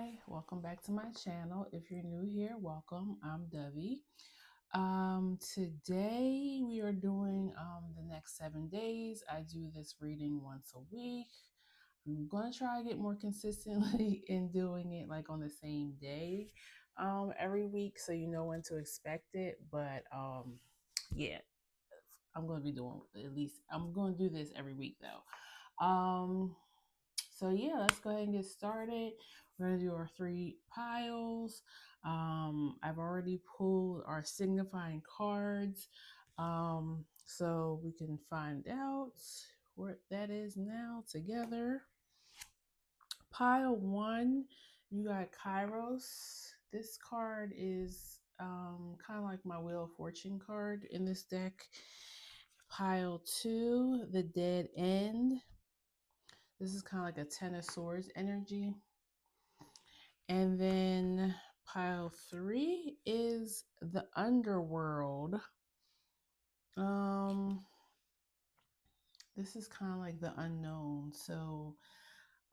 Hi, welcome back to my channel. If you're new here, welcome. I'm Dovey. Today we are doing the next 7 days. I do this reading once a week. I'm gonna try to get more consistently in doing it like on the same day every week so you know when to expect it. But yeah, I'm gonna do this every week though. So yeah, let's go ahead and get started. We're gonna do our 3 piles. I've already pulled our signifying cards, so we can find out what that is now together. Pile 1, you got Kairos. This card is kind of like my Wheel of Fortune card in this deck. Pile 2, the Dead End. This is kind of like a Ten of Swords energy. And then pile 3 is the Underworld. This is kind of like the unknown. So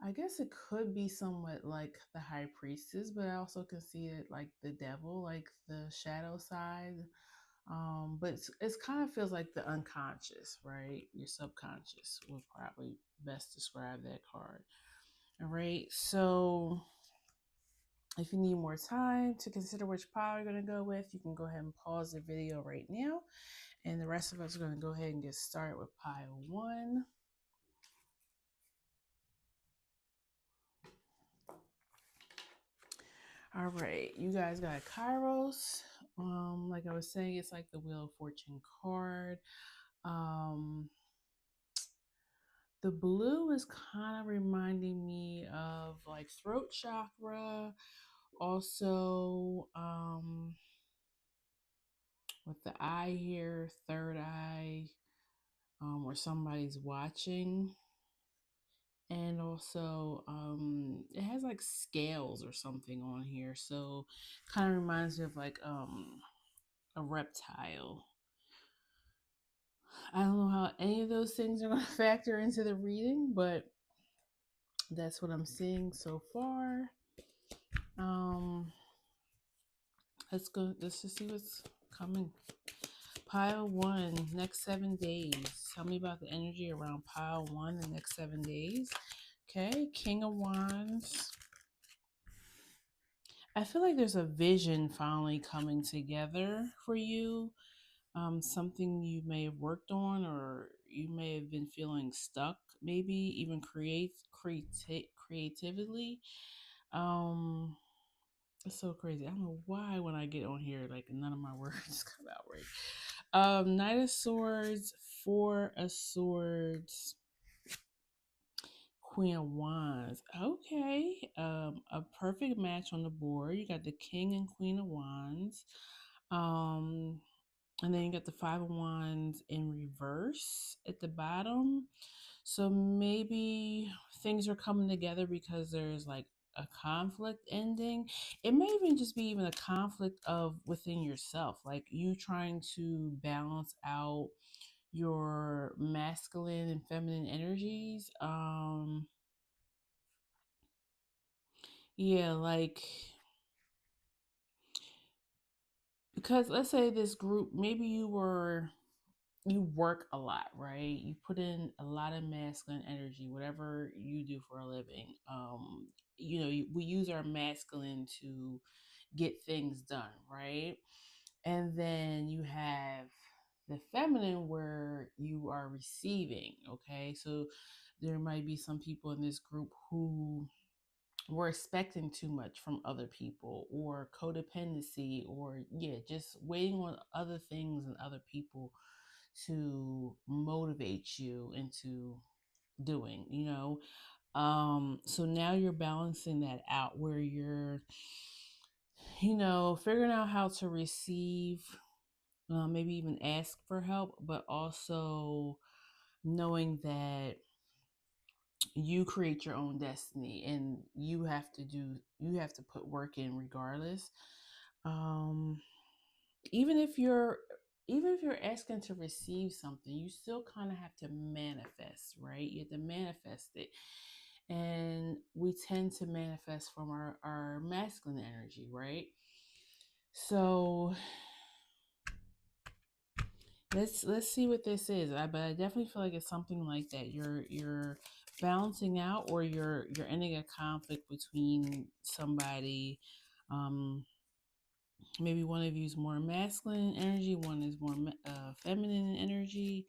I guess it could be somewhat like the High Priestess, but I also can see it like the devil, like the shadow side. But it's kind of feels like the unconscious, right? Your subconscious would probably best describe that card. All right, so if you need more time to consider which pile you're going to go with, you can go ahead and pause the video right now. And the rest of us are going to go ahead and get started with pile 1. All right, you guys got Kairos. Like I was saying, it's like the Wheel of Fortune card. The blue is kind of reminding me of like throat chakra. Also, with the eye here, third eye, or somebody's watching. And also, it has like scales or something on here. So kind of reminds me of like a reptile. I don't know how any of those things are going to factor into the reading, but that's what I'm seeing so far. Let's go. Let's just see what's coming. Pile 1, next 7 days. Tell me about the energy around pile 1 the next 7 days. Okay, King of Wands. I feel like there's a vision finally coming together for you. Something you may have worked on, or you may have been feeling stuck, maybe even creatively. It's so crazy. I don't know why when I get on here, like none of my words come out right. Knight of Swords, Four of Swords, Queen of Wands. Okay. A perfect match on the board. You got the King and Queen of Wands. And then you got the Five of Wands in reverse at the bottom. So maybe things are coming together because there's like a conflict ending. It may even just be even a conflict of within yourself, like you trying to balance out your masculine and feminine energies. Yeah, like because let's say this group, maybe you work a lot, right? You put in a lot of masculine energy, whatever you do for a living. We use our masculine to get things done, right? And then you have the feminine where you are receiving, okay? So there might be some people in this group who were expecting too much from other people, or codependency, or yeah, just waiting on other things and other people to motivate you into doing, so now you're balancing that out where you're figuring out how to receive, maybe even ask for help, but also knowing that you create your own destiny and you have to put work in regardless. um even if you're asking to receive something, you still kind of have to manifest, right? You have to manifest it. And we tend to manifest from our masculine energy, right? So let's see what this is. But I definitely feel like it's something like that. You're balancing out, or you're ending a conflict between somebody. Um, Maybe one of you is more masculine energy, one is more feminine energy.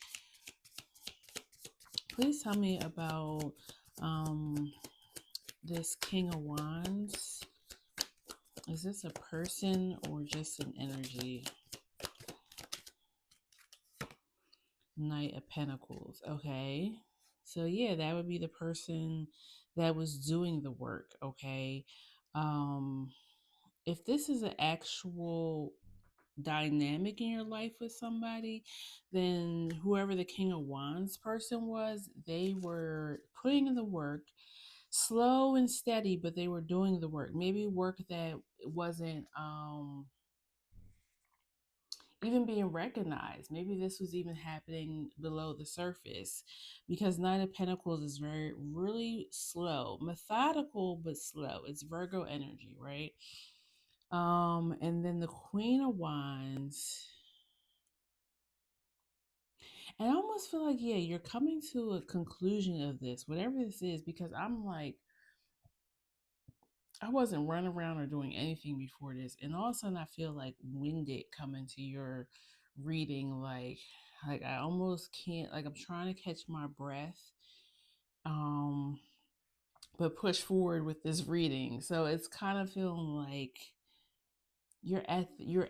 Please tell me about this King of Wands. Is this a person or just an energy? Knight of Pentacles. Okay. So yeah, that would be the person that was doing the work, okay? Um if this is an actual dynamic in your life with somebody, then whoever the King of Wands person was, they were putting in the work, slow and steady, but they were doing the work. Maybe work that wasn't even being recognized. Maybe this was even happening below the surface, because Nine of Pentacles is very, really slow, methodical, but slow. It's Virgo energy, right? And then the Queen of Wands. And I almost feel like, yeah, you're coming to a conclusion of this, whatever this is, because I'm like, I wasn't running around or doing anything before this, and all of a sudden I feel like winded coming to your reading, like I almost can't, like I'm trying to catch my breath, um, but push forward with this reading. So it's kind of feeling like you're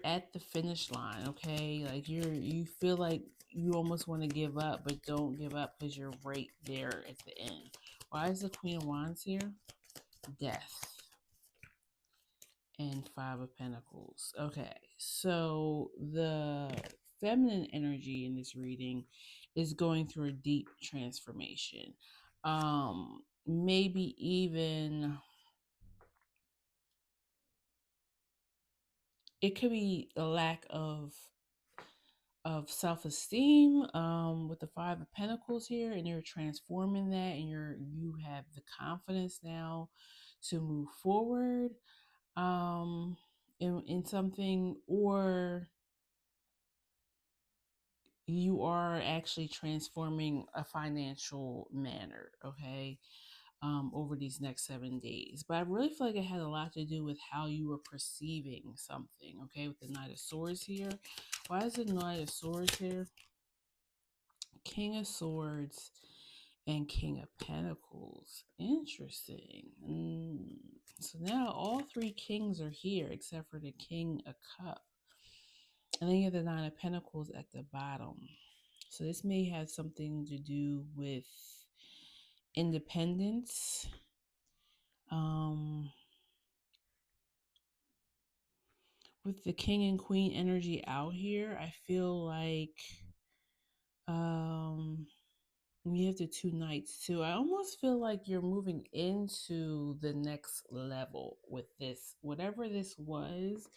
at the finish line, okay? Like you feel like you almost want to give up, but don't give up because you're right there at the end. Why is the Queen of Wands here? Death. And Five of Pentacles. Okay, so the feminine energy in this reading is going through a deep transformation. Maybe even it could be a lack of self-esteem with the Five of Pentacles here, and you're transforming that, and you have the confidence now to move forward in something, or you are actually transforming a financial manner, okay, over these next 7 days. But I really feel like it had a lot to do with how you were perceiving something, okay, with the Knight of Swords here. Why is the Knight of Swords here? King of Swords and King of Pentacles. Interesting. So now all three kings are here except for the King of Cup. And then you have the Nine of Pentacles at the bottom. So this may have something to do with independence. With the King and Queen energy out here, I feel like you have the two knights too. I almost feel like you're moving into the next level with this, whatever this was.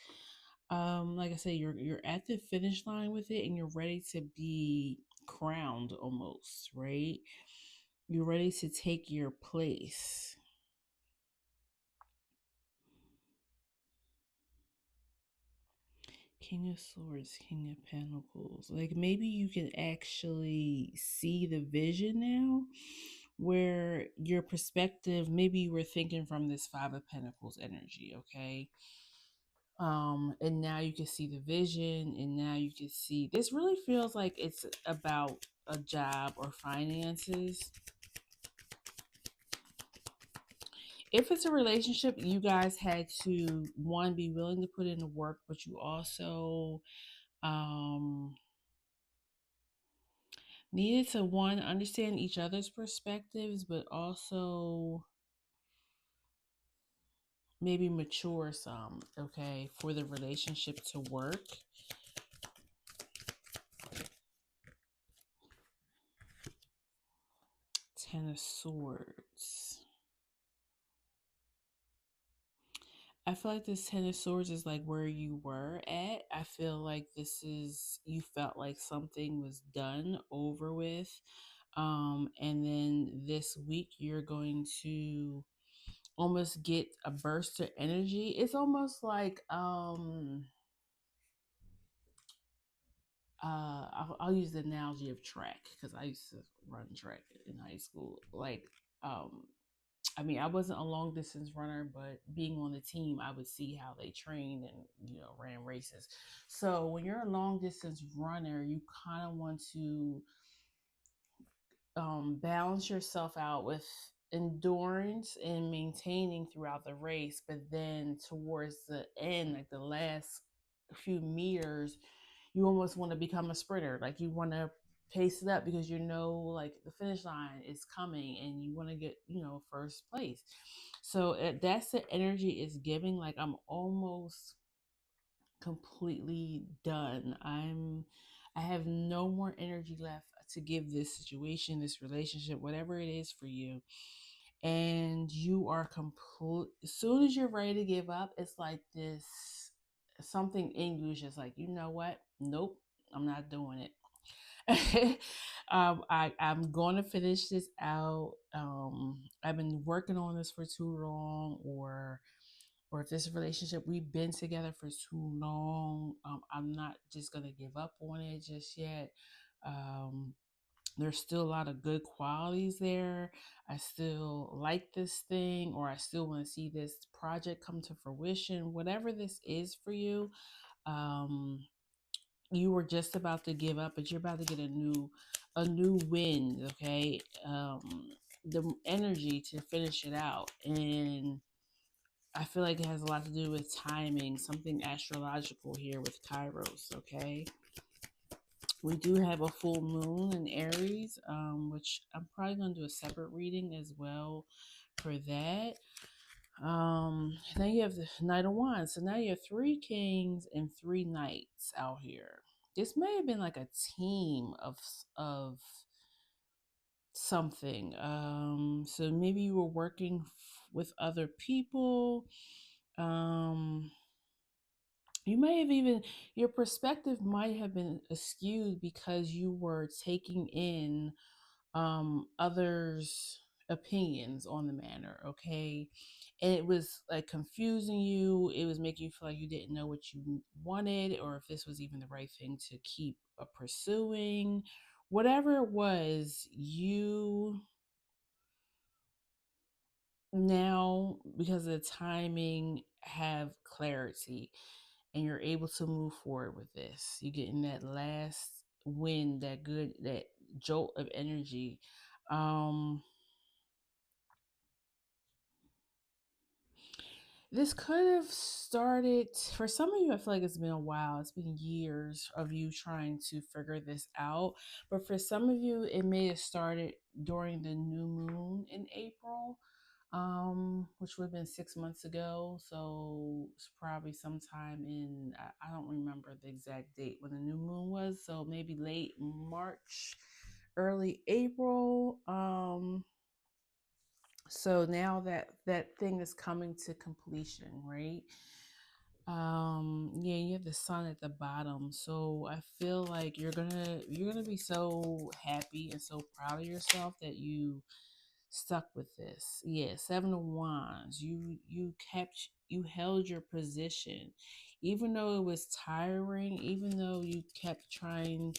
Like I said, you're at the finish line with it, and you're ready to be crowned almost, right? You're ready to take your place. King of Swords, King of Pentacles. Like maybe you can actually see the vision now, where your perspective, maybe you were thinking from this Five of Pentacles energy, okay? And now you can see the vision, and now you can see, this really feels like it's about a job or finances. If it's a relationship, you guys had to, one, be willing to put in the work, but you also needed to, one, understand each other's perspectives, but also maybe mature some, okay, for the relationship to work. Ten of Swords. I feel like this Ten of Swords is like where you were at. I feel like this is, you felt like something was done, over with. And then this week you're going to almost get a burst of energy. It's almost like I'll use the analogy of track because I used to run track in high school. Like, um, I mean, I wasn't a long distance runner, but being on the team, I would see how they trained and ran races. So when you're a long distance runner, you kind of want to balance yourself out with endurance and maintaining throughout the race, but then towards the end, like the last few meters, you almost want to become a sprinter. Like you want to pace it up because like the finish line is coming and you want to get first place. So that's the energy it's giving. Like I'm almost completely done. I have no more energy left to give this situation, this relationship, whatever it is for you. And you are complete. As soon as you're ready to give up, it's like this something in you is just like, you know what? Nope, I'm not doing it. I'm going to finish this out. I've been working on this for too long, or if this relationship we've been together for too long, I'm not just gonna give up on it just yet. Um, there's still a lot of good qualities there. I still like this thing, or I still want to see this project come to fruition. Whatever this is for you, um, you were just about to give up, but you're about to get a new wind. Okay, the energy to finish it out, and I feel like it has a lot to do with timing, something astrological here with Kairos, okay? We do have a full moon in Aries, which I'm probably going to do a separate reading as well for that. Then you have the Knight of Wands. So now you have 3 kings and 3 knights out here. This may have been like a team of something. So maybe you were working with other people. Um, you may have even, your perspective might have been skewed because you were taking in others' opinions on the matter, okay? And it was like confusing you. It was making you feel like you didn't know what you wanted or if this was even the right thing to keep pursuing. Whatever it was, you now, because of the timing, have clarity and you're able to move forward with this. You're getting that last wind, that jolt of energy. Um, this could have started for some of you. I feel like it's been a while. It's been years of you trying to figure this out. But for some of you, it may have started during the new moon in April, which would have been 6 months ago. So it's probably sometime in, I don't remember the exact date when the new moon was. So maybe late March, early April. So now that thing is coming to completion, right? Yeah, you have the sun at the bottom. So I feel like you're gonna be so happy and so proud of yourself that you stuck with this. Yeah, 7 of Wands. You held your position, even though it was tiring. Even though you kept trying,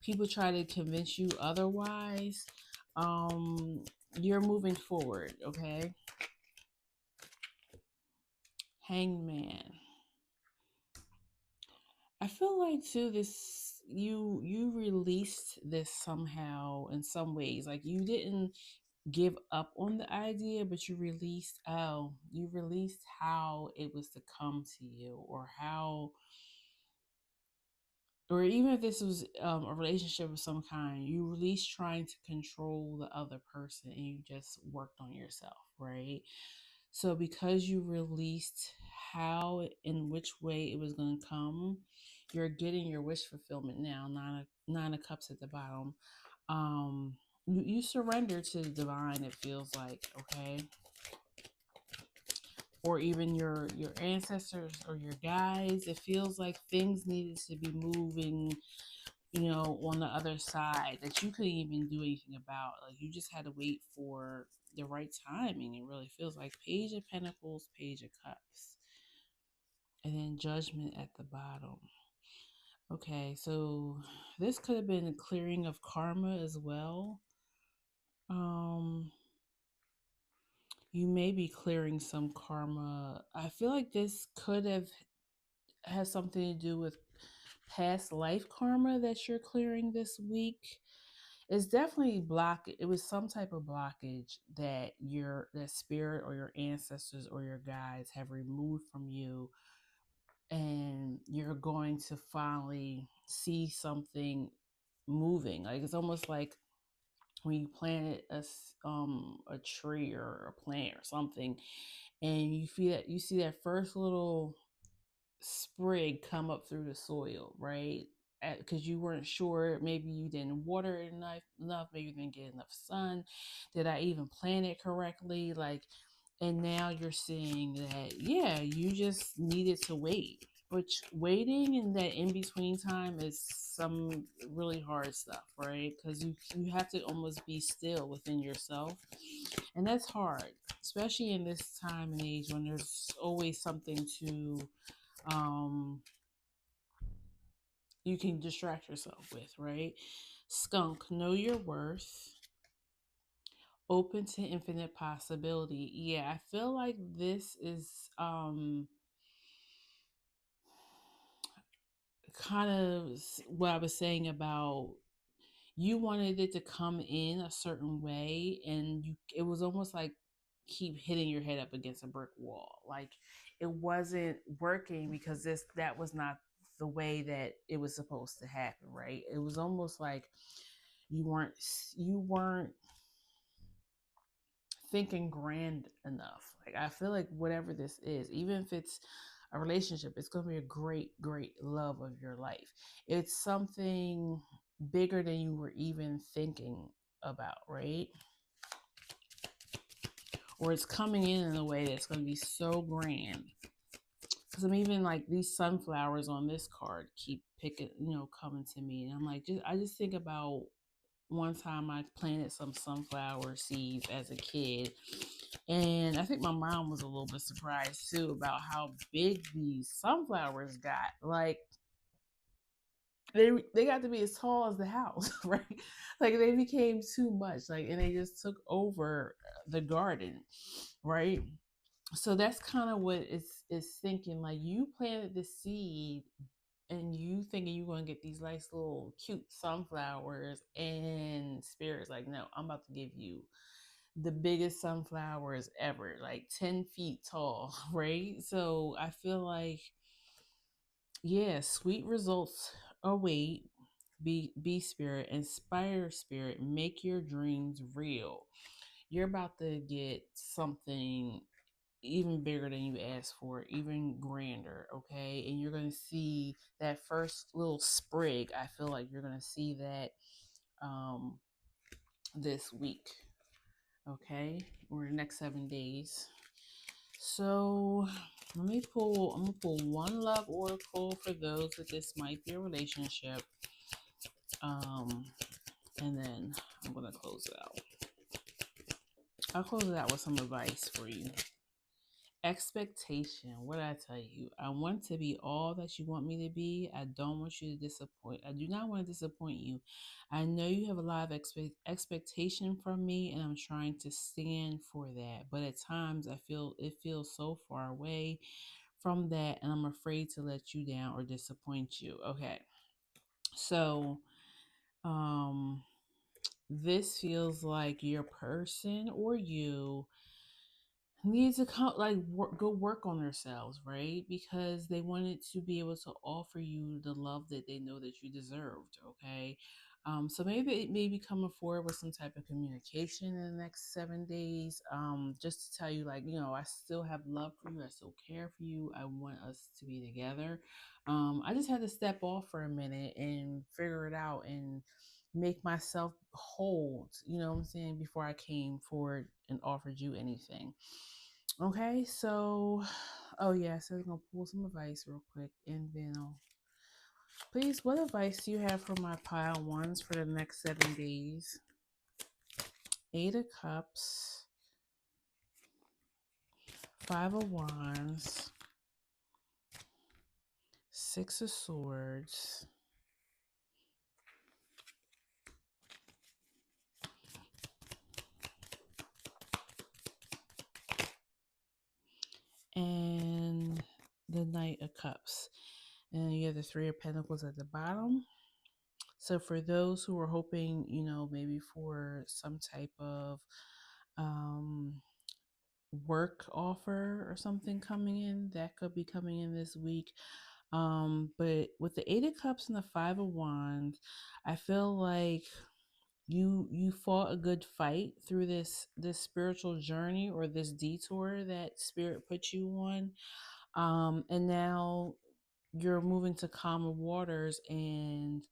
people try to convince you otherwise. Um, you're moving forward. Okay, Hangman. I feel like too this you released this somehow in some ways. Like you didn't give up on the idea, but you released how it was to come to you, or even if this was a relationship of some kind, you released trying to control the other person and you just worked on yourself, right? So because you released how, in which way it was going to come, you're getting your wish fulfillment now. Nine of Cups at the bottom. You surrender to the divine. It feels like, okay, or even your ancestors or your guides. It feels like things needed to be moving, on the other side that you couldn't even do anything about. Like you just had to wait for the right timing. It really feels like Page of Pentacles, Page of Cups, and then Judgment at the bottom. Okay, so this could have been a clearing of karma as well. You may be clearing some karma. I feel like this could have has something to do with past life karma that you're clearing this week. It's definitely it was some type of blockage that that spirit or your ancestors or your guides have removed from you, and you're going to finally see something moving. Like it's almost like when you planted a tree or a plant or something, and you see that first little sprig come up through the soil, right? Because you weren't sure, maybe you didn't water it enough, maybe you didn't get enough sun. Did I even plant it correctly? Like, and now you're seeing that, yeah, you just needed to wait. Which waiting in that in between time is some really hard stuff, right? Because you have to almost be still within yourself, and that's hard, especially in this time and age when there's always something to you can distract yourself with, right? Skunk, know your worth, open to infinite possibility. Yeah, I feel like this is kind of what I was saying about you wanted it to come in a certain way, and it was almost like keep hitting your head up against a brick wall. Like it wasn't working because that was not the way that it was supposed to happen, right? It was almost like you weren't thinking grand enough. Like I feel like whatever this is, even if it's a relationship, it's going to be a great love of your life. It's something bigger than you were even thinking about, right? Or it's coming in a way that's going to be so grand. Because I'm even like these sunflowers on this card keep picking, coming to me, and I'm like, I just think about one time I planted some sunflower seeds as a kid, and I think my mom was a little bit surprised too about how big these sunflowers got. Like they got to be as tall as the house, right? Like they became too much, like, and they just took over the garden, right? So that's kind of what it's thinking. Like you planted the seed, and you thinking you're gonna get these nice little cute sunflowers, and spirit's like, no, I'm about to give you the biggest sunflowers ever, like 10 feet tall, right? So I feel like, yeah, sweet results await. Be spirit, inspire spirit, make your dreams real. You're about to get something even bigger than you asked for, even grander, okay? And you're going to see that first little sprig. I feel like you're going to see that um, this week, okay? Or the next 7 days. So I'm gonna pull one love oracle for those that this might be a relationship. Um, and then I'm gonna close it out. I'll close it out with some advice for you. Expectation. What did I tell you? I want to be all that you want me to be. I don't want you to disappoint. I do not want to disappoint you. I know you have a lot of expectation from me, and I'm trying to stand for that. But at times, it feels so far away from that, and I'm afraid to let you down or disappoint you. Okay, so this feels like your person or you need to come go work on themselves, right? Because they wanted to be able to offer you the love that they know that you deserved. Okay, so maybe it may be coming forward with some type of communication in the next 7 days, just to tell you, like, I still have love for you, I still care for you, I want us to be together. I just had to step off for a minute and figure it out and make myself whole, you know what I'm saying, before I came forward and offered you anything. Okay, so, oh yeah, so I'm gonna pull some advice real quick, and then please, what advice do you have for my pile ones for the next 7 days? 8 of Cups, Five of Wands, Six of Swords, and the Knight of Cups. And you have the Three of Pentacles at the bottom. So for those who are hoping, maybe for some type of work offer or something coming in, that could be coming in this week. But with the Eight of Cups and the Five of Wands, I feel like you fought a good fight through this spiritual journey or this detour that spirit put you on. And now you're moving to calmer waters, and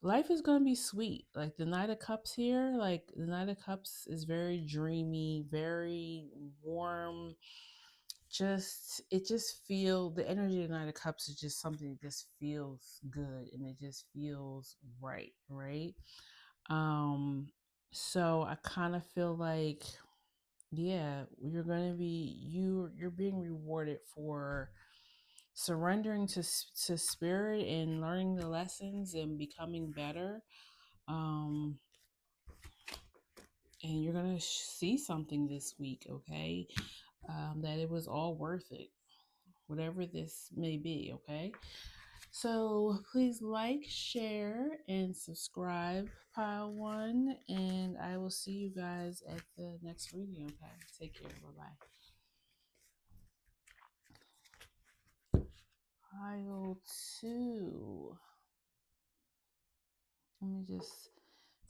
life is going to be sweet. Like the Knight of Cups here, like the Knight of Cups is very dreamy, very warm. It just feel the energy of the Knight of Cups is just something that just feels good, and it just feels right. Um, so I kind of feel like, yeah, you're being rewarded for surrendering to spirit and learning the lessons and becoming better. Um, and you're gonna see something this week, okay? That it was all worth it, whatever this may be, okay? So please like, share, and subscribe, Pile One, and I will see you guys at the next reading, okay? Take care, bye-bye. Pile Two. Let me just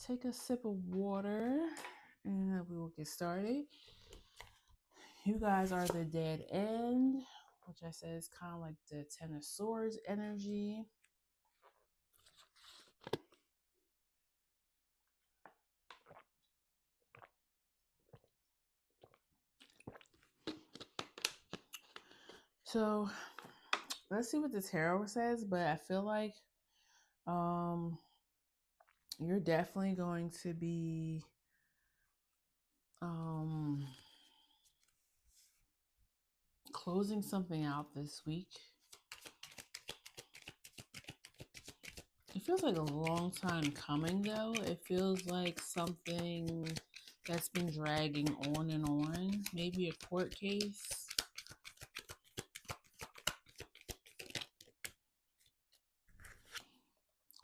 take a sip of water and we will get started. You guys are the dead end, which I said is kind of like the Ten of Swords energy. So let's see what the tarot says, but I feel like you're definitely going to be closing something out this week. It feels like a long time coming, though. It feels like something that's been dragging on and on. Maybe a court case.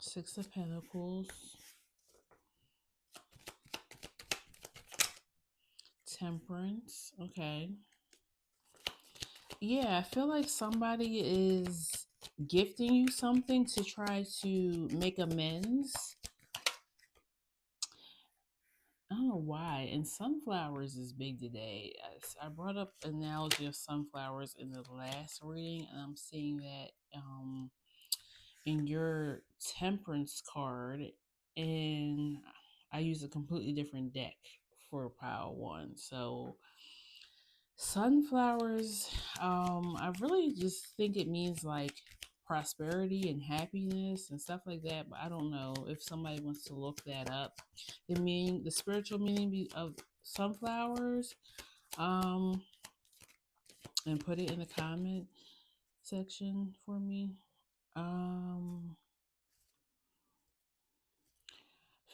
Six of Pentacles. Temperance. Okay. Yeah, I feel like somebody is gifting you something to try to make amends. I don't know why. And sunflowers is big today. I brought up analogy of sunflowers in the last reading, and I'm seeing that in your temperance card, and I use a completely different deck for pile one. So sunflowers, I really just think it means like prosperity and happiness and stuff like that, but I don't know if somebody wants to look that up. The spiritual meaning of sunflowers, and put it in the comment section for me.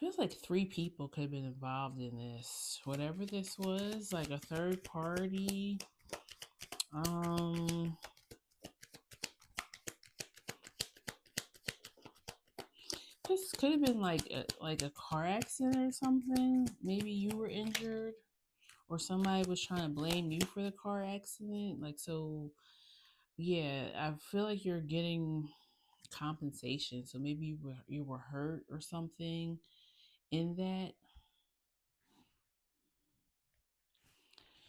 Feels like three people could have been involved in this. Whatever this was, like a third party. This could have been like a car accident or something. Maybe you were injured, or somebody was trying to blame you for the car accident. Like, so, yeah, I feel like you're getting compensation. So maybe you were hurt or something in that.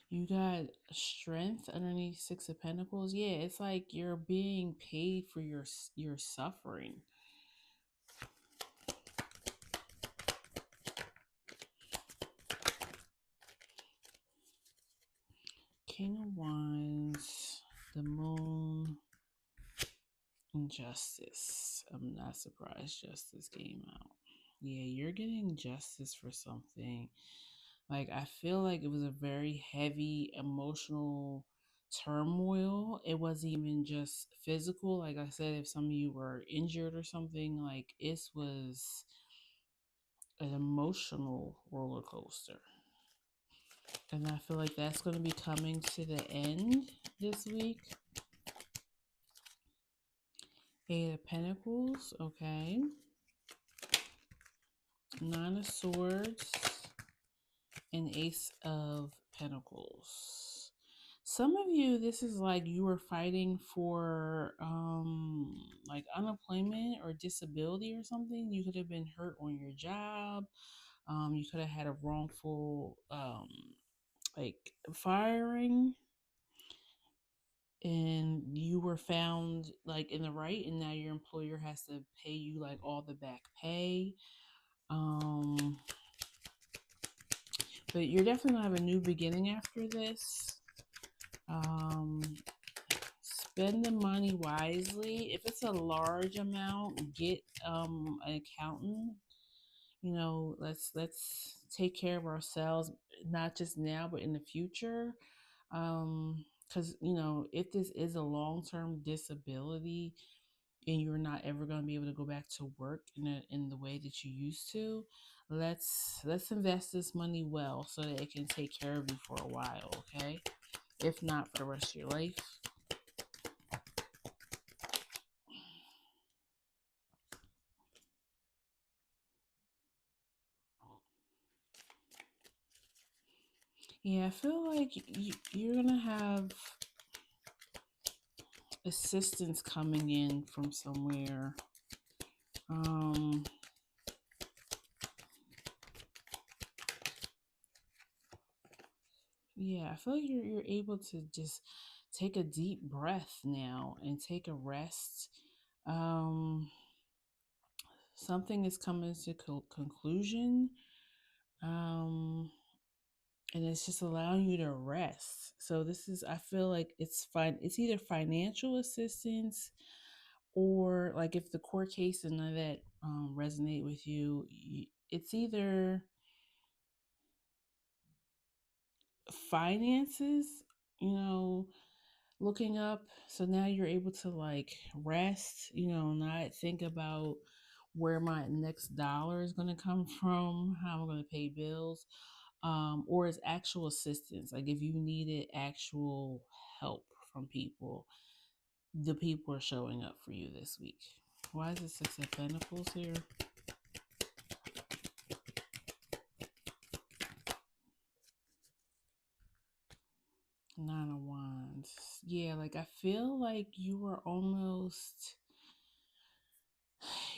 You got strength underneath Six of Pentacles. Yeah, it's like you're being paid for your suffering. King of Wands, the Moon, and Justice. I'm not surprised Justice came out. Yeah, you're getting justice for something. Like, I feel like it was a very heavy emotional turmoil. It wasn't even just physical. Like I said, if some of you were injured or something, like, it was an emotional roller coaster. And I feel like that's going to be coming to the end this week. Eight of Pentacles, okay. Nine of Swords and Ace of Pentacles. Some of you, this is like you were fighting for like unemployment or disability or something. You could have been hurt on your job. You could have had a wrongful like firing, and you were found like in the right, and now your employer has to pay you like all the back pay. um but you're definitely gonna have a new beginning after this. um Spend the money wisely. If it's a large amount, get an accountant. Let's take care of ourselves, not just now but in the future. Because if this is a long-term disability and you're not ever going to be able to go back to work in the way that you used to, let's invest this money well so that it can take care of you for a while, okay? If not for the rest of your life. Yeah, I feel like you're gonna have assistance coming in from somewhere. um Yeah, I feel like you're able to just take a deep breath now and take a rest. Um, Something is coming to conclusion, um, and it's just allowing you to rest. So this is, I feel like it's fine. It's either financial assistance or like if the court case and none of that resonate with you, it's either finances, you know, looking up. So now you're able to like rest, not think about where my next dollar is going to come from, how I'm going to pay bills, or it's actual assistance. Like if you needed actual help from people, the people are showing up for you this week. Why is it Six of Pentacles here? Nine of Wands. Yeah, like I feel like you were almost,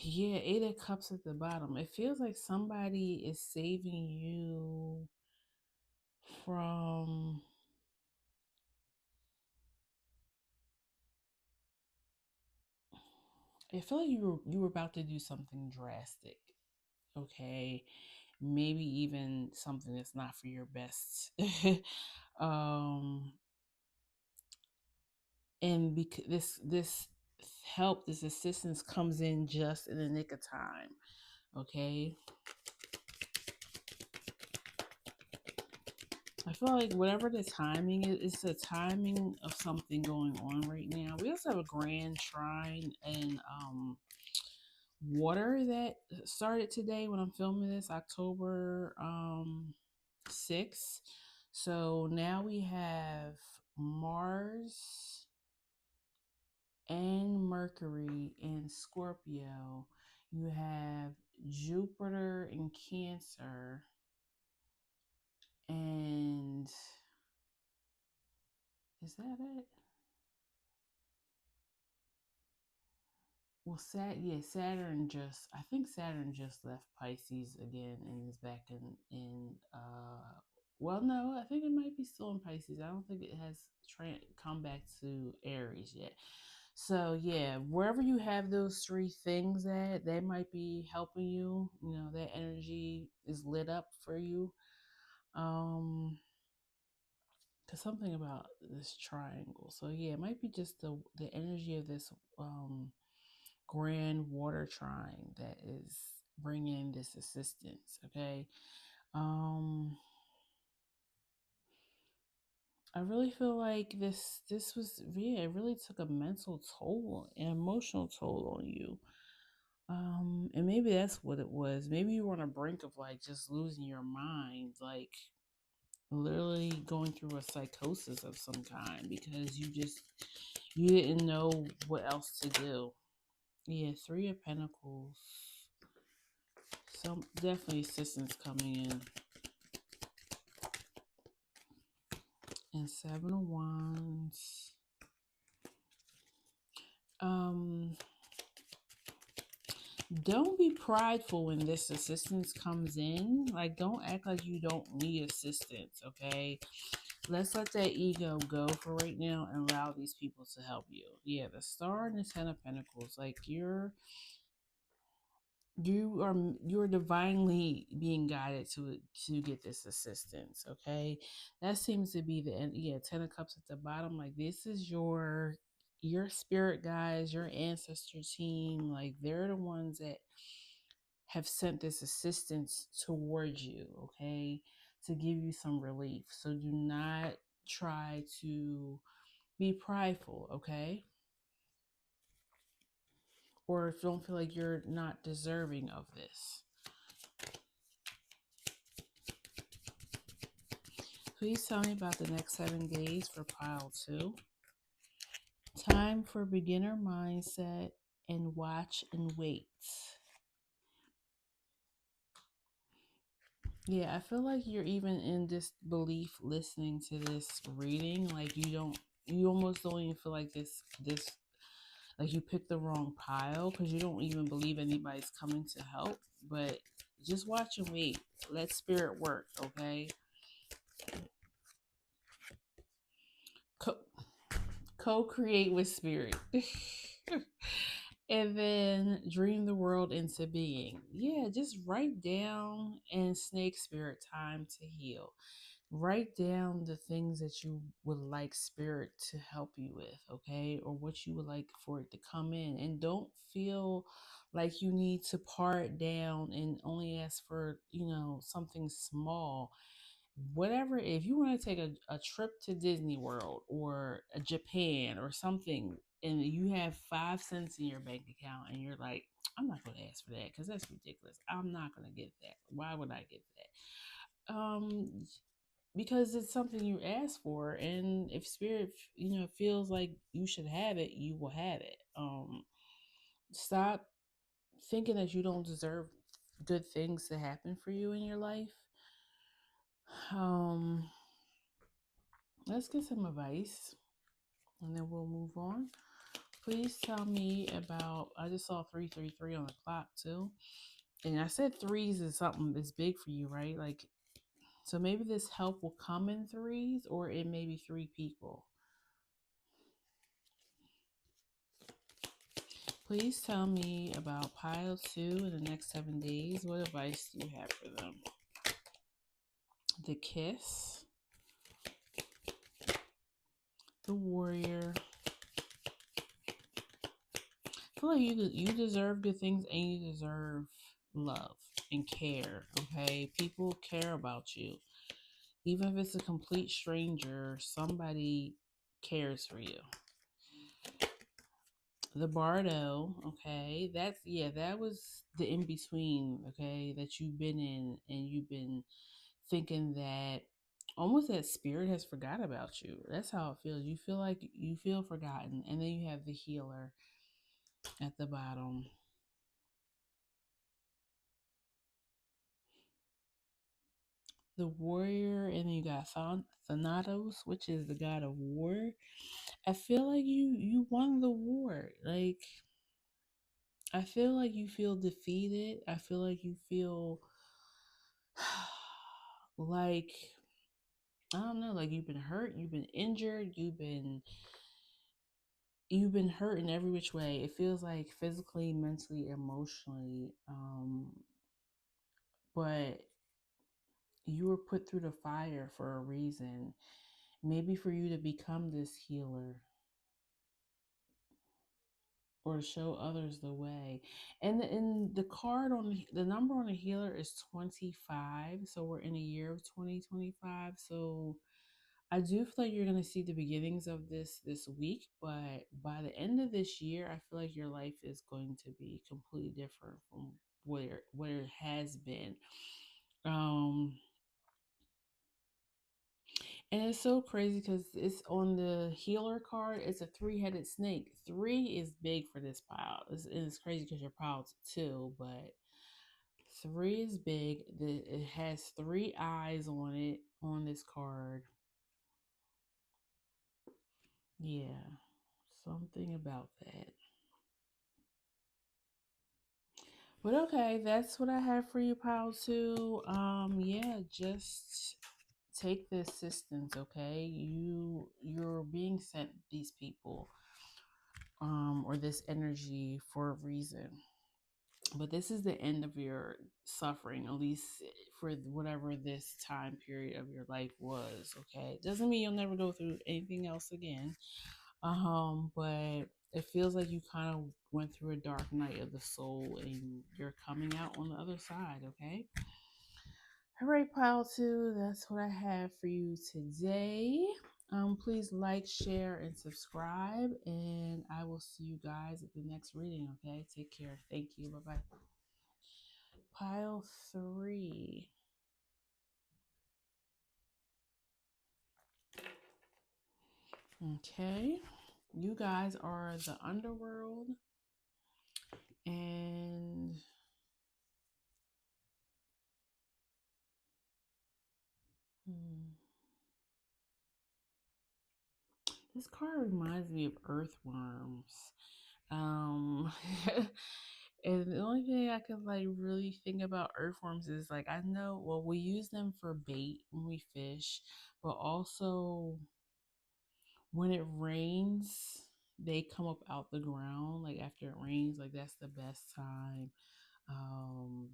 yeah, Eight of Cups at the bottom. It feels like somebody is saving you from, I feel like you were about to do something drastic. Okay. Maybe even something that's not for your best. um and because this help, this assistance comes in just in the nick of time. Okay. I feel like whatever the timing is, it's the timing of something going on right now. We also have a grand trine and water that started today when I'm filming this, October 6th. So now we have Mars and Mercury in Scorpio. You have Jupiter in Cancer, and is that it? Well, I think Saturn just left Pisces again and is back in well, no, I think it might be still in Pisces. I don't think it has come back to Aries yet. So yeah, wherever you have those three things at, they might be helping you. That energy is lit up for you. Cause something about this triangle. So yeah, it might be just the energy of this grand water trine that is bringing this assistance. Okay. um I really feel like this was, yeah, it really took a mental toll and emotional toll on you. And maybe that's what it was. Maybe you were on the brink of like just losing your mind, like literally going through a psychosis of some kind because you didn't know what else to do. Yeah, Three of Pentacles. Some definitely assistance coming in. And Seven of Wands. Um, don't be prideful when this assistance comes in. Like, don't act like you don't need assistance, okay? Let's let that ego go for right now and allow these people to help you. Yeah, the Star and the Ten of Pentacles. Like, you're divinely being guided to get this assistance, okay? That seems to be the end. Yeah, Ten of Cups at the bottom. Like, this is your spirit guides, your ancestor team. Like, they're the ones that have sent this assistance towards you, okay, to give you some relief. So do not try to be prideful, okay? Or don't feel like you're not deserving of this. Please tell me about the next 7 days for pile 2. Time for beginner mindset and watch and wait. Yeah, I feel like you're even in disbelief listening to this reading. Like, you almost don't even feel like this like you picked the wrong pile because you don't even believe anybody's coming to help. But just watch and wait. Let spirit work, okay? Co- Co-create with spirit. And then dream the world into being. Yeah, just write down and snake spirit time to heal. Write down the things that you would like spirit to help you with, okay? Or what you would like for it to come in. And don't feel like you need to par it down and only ask for, something small. Whatever, if you want to take a trip to Disney World or Japan or something, and you have 5 cents in your bank account and you're like, I'm not going to ask for that because that's ridiculous. I'm not going to get that. Why would I get that? Because it's something you asked for, and if spirit feels like you should have it, you will have it. Stop thinking that you don't deserve good things to happen for you in your life. um let's get some advice and then we'll move on. Please tell me about, I just saw 333 on the clock too, and I said threes is something that's big for you, right? Like, so maybe this help will come in threes, or it may be 3 people. Please tell me about pile 2 in the next 7 days. What advice do you have for them? The Kiss, the Warrior. I feel like you deserve good things and you deserve love and care, okay? People care about you. Even if it's a complete stranger, somebody cares for you. The Bardo, okay? That was the in between, okay, that you've been in, and you've been thinking that almost that spirit has forgot about you. That's how it feels. You feel like you feel forgotten. And then you have the Healer at the bottom. The Warrior, and then you got Thanatos, which is the god of war. I feel like you won the war. Like, I feel like you feel defeated. I feel like you feel like, I don't know, like you've been hurt, you've been injured, you've been hurt in every which way. It feels like physically, mentally, emotionally. But you were put through the fire for a reason. Maybe for you to become this healer or to show others the way. And the card on the number on the healer is 25. So we're in a year of 2025. So I do feel like you're going to see the beginnings of this week, but by the end of this year, I feel like your life is going to be completely different from where it has been. Um, and it's so crazy because it's on the healer card. It's a three-headed snake. Three is big for this pile. It's crazy because your pile's two, but three is big. It has three eyes on it on this card. Yeah, something about that. But okay, that's what I have for you, pile two. Yeah, just take the assistance, okay? You're being sent these people, or this energy for a reason. But this is the end of your suffering, at least for whatever this time period of your life was, okay? Doesn't mean you'll never go through anything else again. But it feels like you kind of went through a dark night of the soul and you're coming out on the other side, okay? All right, pile two, that's what I have for you today. Please like, share, and subscribe, and I will see you guys at the next reading, okay? Take care. Thank you. Bye bye. Pile three. Okay. You guys are the underworld, and hmm, this card reminds me of earthworms. Um, and the only thing I could like really think about earthworms is like I know well we use them for bait when we fish, but also when it rains, they come up out the ground. Like after it rains, like that's the best time. Um,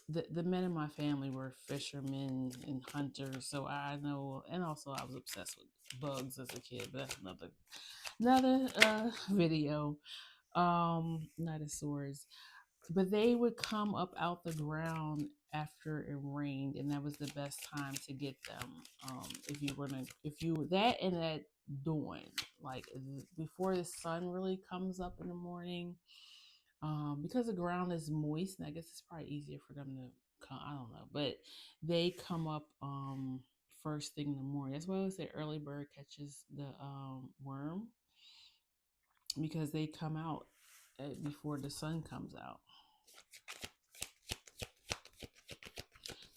the men in my family were fishermen and hunters, so I know. And also, I was obsessed with bugs as a kid, but that's another video. Dinosaurs, but they would come up out the ground after it rained, and that was the best time to get them. If you were gonna, if you that and at dawn, like before the sun really comes up in the morning, because the ground is moist, and I guess it's probably easier for them to come. I don't know, but they come up first thing in the morning. That's why I always say early bird catches the worm, because they come out before the sun comes out.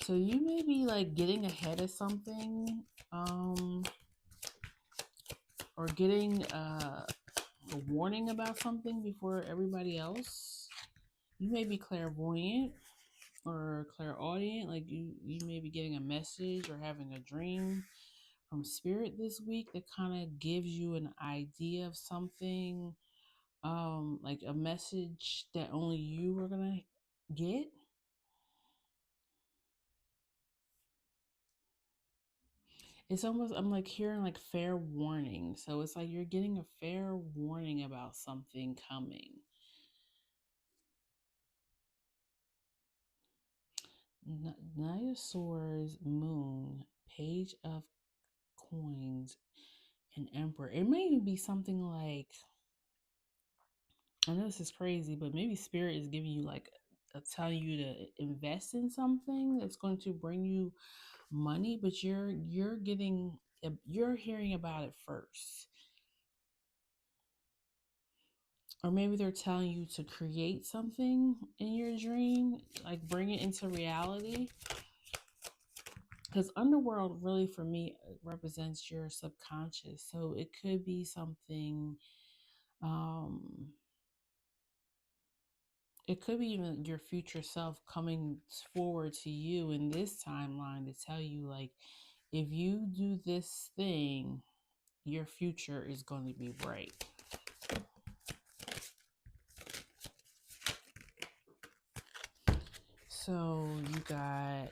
So you may be like getting ahead of something, or getting a warning about something before everybody else. You may be clairvoyant or clairaudient, like you may be getting a message or having a dream from spirit this week that kind of gives you an idea of something, like a message that only you are gonna get. It's almost, I'm like hearing like fair warning. So it's like you're getting a fair warning about something coming. Knight of Swords, Moon, Page of Coins, and Emperor. It may even be something like, I know this is crazy, but maybe Spirit is giving you like telling you to invest in something that's going to bring you money, but you're hearing about it first. Or maybe they're telling you to create something in your dream, like bring it into reality. Because underworld really for me represents your subconscious, so it could be something, um it could be even your future self coming forward to you in this timeline to tell you like, if you do this thing, your future is going to be bright. So you got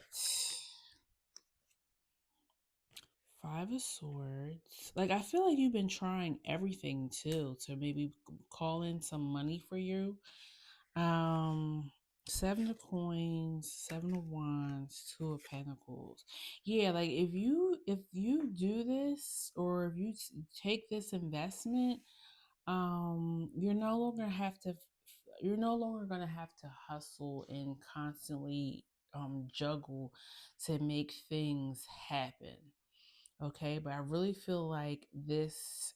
Five of Swords. Like I feel like you've been trying everything too to maybe call in some money for you. Um Seven of coins, seven of wands, two of pentacles. Yeah, like if you do this, or if you take this investment, you're no longer gonna have to hustle and constantly juggle to make things happen. Okay, but I really feel like this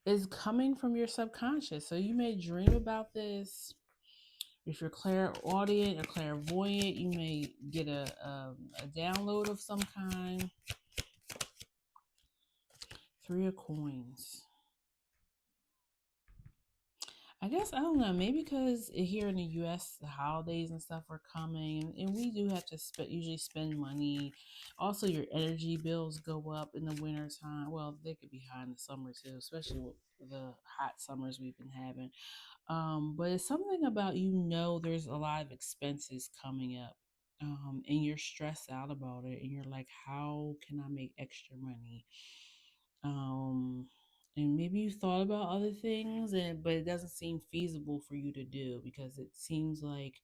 is coming from your subconscious. So you may dream about this. If you're clairaudient or clairvoyant, you may get a download of some kind. Three of coins. I guess, I don't know, maybe because here in the U.S. the holidays and stuff are coming, and we do have to usually spend money. Also, your energy bills go up in the winter time. Well, they could be high in the summer too, especially with the hot summers we've been having. But it's something about, there's a lot of expenses coming up. And you're stressed out about it, and you're like, how can I make extra money? Um, and maybe you thought about other things, but it doesn't seem feasible for you to do, because it seems like,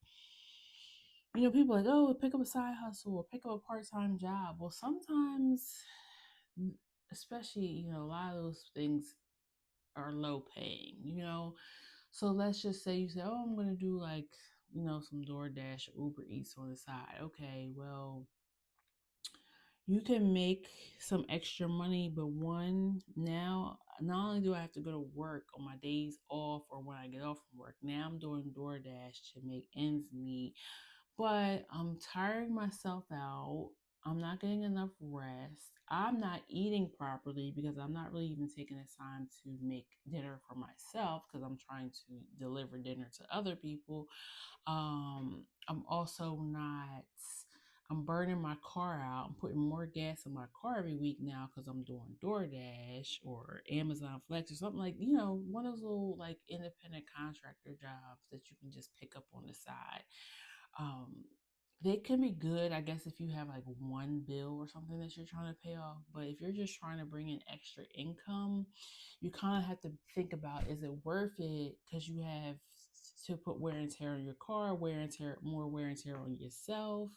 people are like, oh, pick up a side hustle or pick up a part-time job. Well, sometimes, especially, a lot of those things are low paying, So let's just say you say, oh, I'm going to do like, some DoorDash or Uber Eats on the side. Okay, well, you can make some extra money, but one, now, not only do I have to go to work on my days off or when I get off from work, now I'm doing DoorDash to make ends meet, but I'm tiring myself out. I'm not getting enough rest. I'm not eating properly because I'm not really even taking the time to make dinner for myself, because I'm trying to deliver dinner to other people. I'm also not. I'm burning my car out. I'm putting more gas in my car every week now because I'm doing DoorDash or Amazon Flex or something, like, one of those little like independent contractor jobs that you can just pick up on the side. um they can be good, I guess, if you have like one bill or something that you're trying to pay off. But if you're just trying to bring in extra income, you kind of have to think about, is it worth it? Because you have to put wear and tear on your car, more wear and tear on yourself.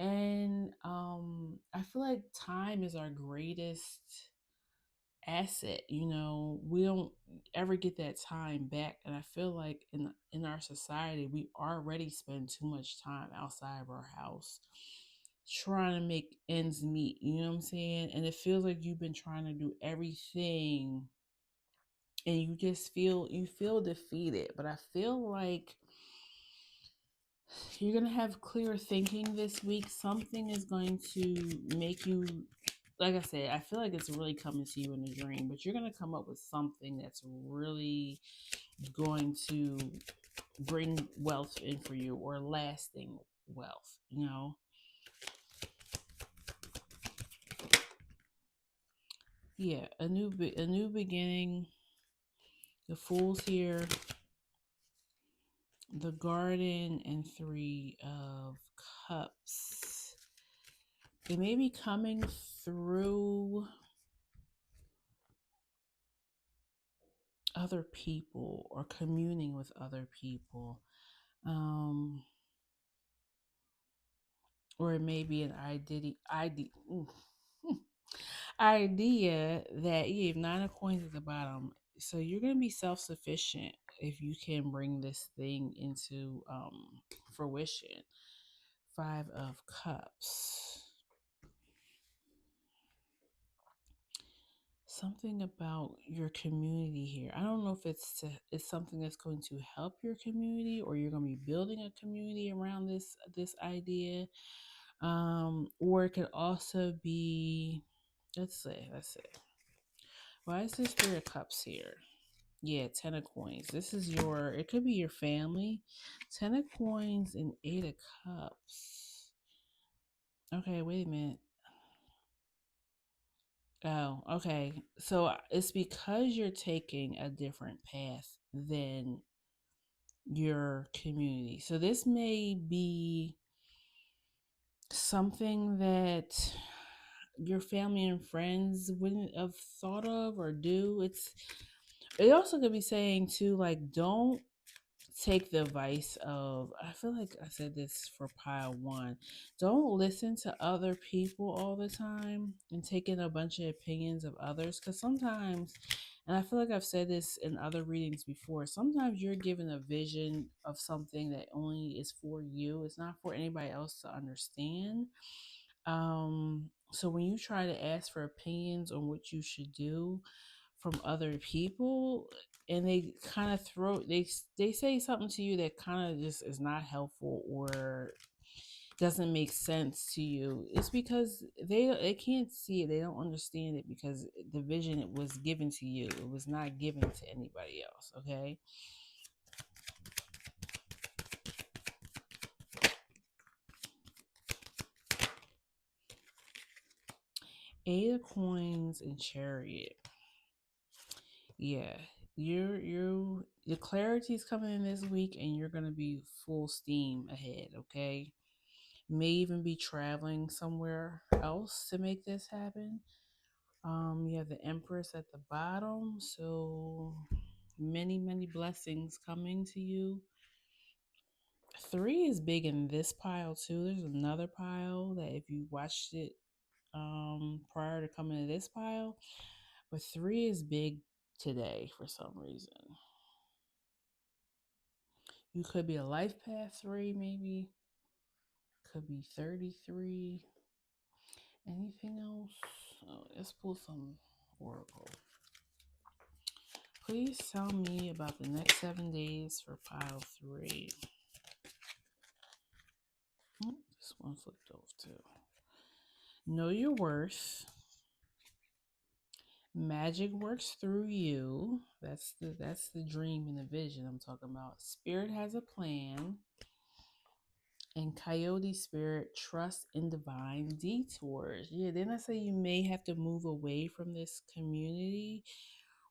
And I feel like time is our greatest asset. We don't ever get that time back, and I feel like in our society we already spend too much time outside of our house trying to make ends meet, you know what I'm saying? And it feels like you've been trying to do everything, and you feel defeated. But I feel like you're going to have clear thinking this week. Something is going to make you, like I said, I feel like it's really coming to you in a dream, but you're going to come up with something that's really going to bring wealth in for you, or lasting wealth. Yeah, a new beginning. The Fool's here, the Garden, and Three of Cups. It may be coming through other people or communing with other people. Um, or it may be an idea that you have Nine of Coins at the bottom. So you're going to be self sufficient if you can bring this thing into fruition. Five of Cups. Something about your community here. I don't know if it's something that's going to help your community, or you're going to be building a community around this idea. Or it could also be, let's see. Why is this Three of Cups here? Yeah, Ten of Coins. It could be your family. Ten of Coins and Eight of Cups. Okay, wait a minute. Oh, okay. So it's because you're taking a different path than your community. So this may be something that your family and friends wouldn't have thought of or do. It also could be saying too, like, don't take the advice of, I feel like I said this for pile one, don't listen to other people all the time and take in a bunch of opinions of others, because sometimes, and I feel like I've said this in other readings before, sometimes you're given a vision of something that only is for you, it's not for anybody else to understand. So when you try to ask for opinions on what you should do from other people, and they kind of they say something to you that kind of just is not helpful or doesn't make sense to you, it's because they can't see it, they don't understand it, because the vision, it was given to you, it was not given to anybody else. Okay. Eight of Coins and Chariot. Yeah, your clarity is coming in this week, and you're gonna be full steam ahead. Okay, may even be traveling somewhere else to make this happen. You have the Empress at the bottom, so many blessings coming to you. Three is big in this pile too. There's another pile that if you watched it prior to coming to this pile, but three is big today for some reason. You could be a life path three, maybe. Could be 33. Anything else? Oh, let's pull some oracle. Please tell me about the next 7 days for pile three. Oh, this one flipped off too. Know your worth. Magic works through you. That's the dream and the vision I'm talking about. Spirit has a plan. And Coyote Spirit, trust in divine detours. Yeah, then I say you may have to move away from this community,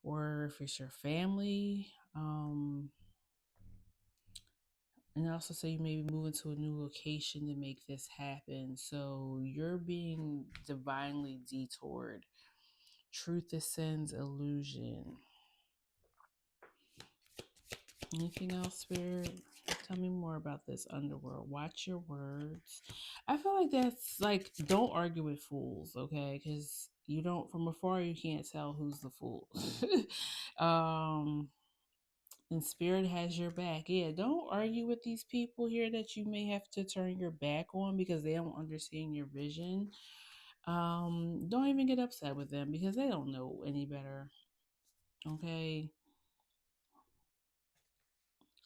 or if it's your family. And I also say you may be moving to a new location to make this happen. So you're being divinely detoured. Truth ascends illusion. Anything else, Spirit? Tell me more about this underworld. Watch your words. I feel like that's like, don't argue with fools, okay? Because you don't, from afar, you can't tell who's the fool. um, and Spirit has your back. Yeah, don't argue with these people here that you may have to turn your back on because they don't understand your vision. Don't even get upset with them because they don't know any better, okay?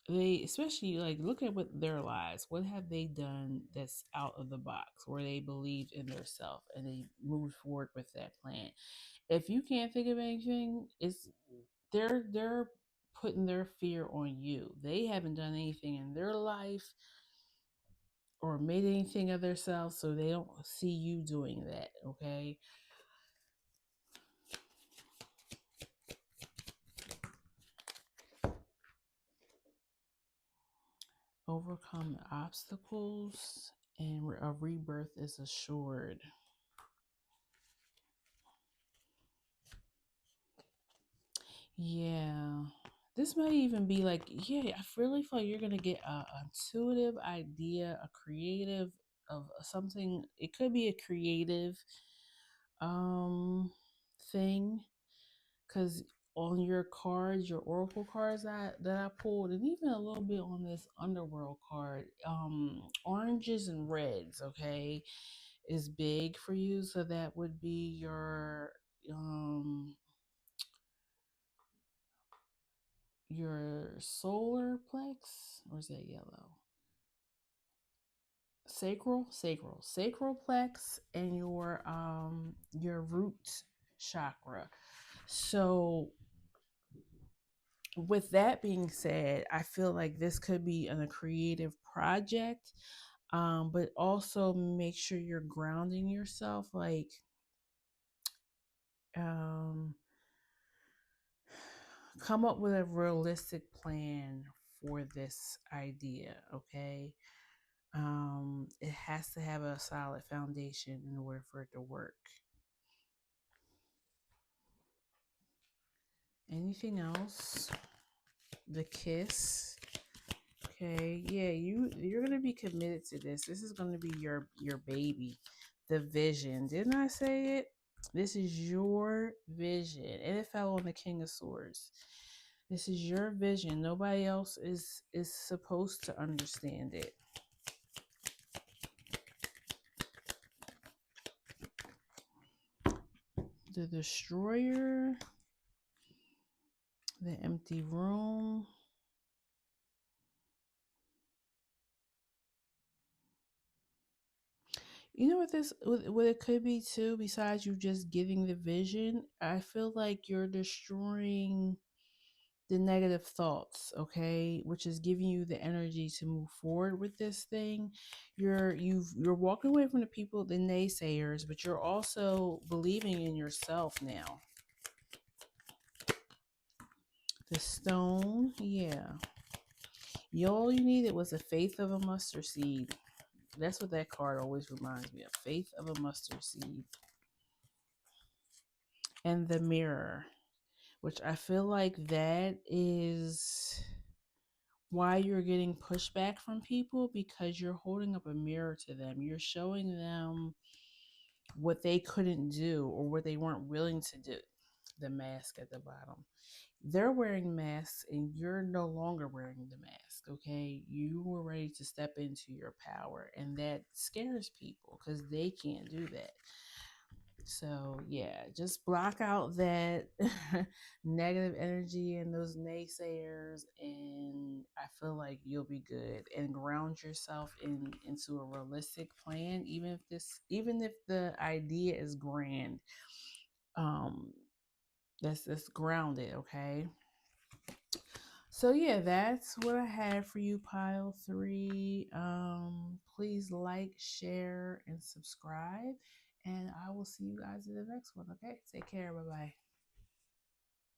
They, especially, like, look at what their lives, what have they done that's out of the box, where they believed in their self and they moved forward with that plan. If you can't think of anything, it's they're putting their fear on you. They haven't done anything in their life or made anything of themselves, so they don't see you doing that. Okay. Overcome obstacles, and a rebirth is assured. Yeah. This might even be like, yeah, I really feel like you're going to get a intuitive idea, a creative of something. It could be a creative um thing, cuz on your cards, your oracle cards that I pulled, and even a little bit on this underworld card, oranges and reds, okay, is big for you. So that would be your solar plex, or is that yellow? Sacral plex, and your root chakra. So with that being said, I feel like this could be a creative project, but also make sure you're grounding yourself, like um come up with a realistic plan for this idea, okay? It has to have a solid foundation in order for it to work. Anything else? The kiss. Okay, yeah, you're gonna be committed to this. This is gonna be your baby, the vision. Didn't I say it? This is your vision, and it fell on the King of Swords. This is your vision. Nobody else is supposed to understand it. The Destroyer, the Empty Room. You know what it could be too, besides you just giving the vision, I feel like you're destroying the negative thoughts, okay, which is giving you the energy to move forward with this thing. You're walking away from the people, the naysayers, but you're also believing in yourself now. The stone, yeah. All you needed was the faith of a mustard seed. That's what that card always reminds me of. Faith of a mustard seed. And the mirror, which I feel like that is why you're getting pushback from people, because you're holding up a mirror to them. You're showing them what they couldn't do or what they weren't willing to do. The mask at the bottom. They're wearing masks and you're no longer wearing the mask, okay? You were ready to step into your power, and that scares people because they can't do that. So yeah, just block out that negative energy and those naysayers, and I feel like you'll be good. And ground yourself into a realistic plan, even if the idea is grand. Um, that's grounded, okay? So yeah, that's what I had for you, pile three. Please like, share, and subscribe. And I will see you guys in the next one. Okay. Take care. Bye bye.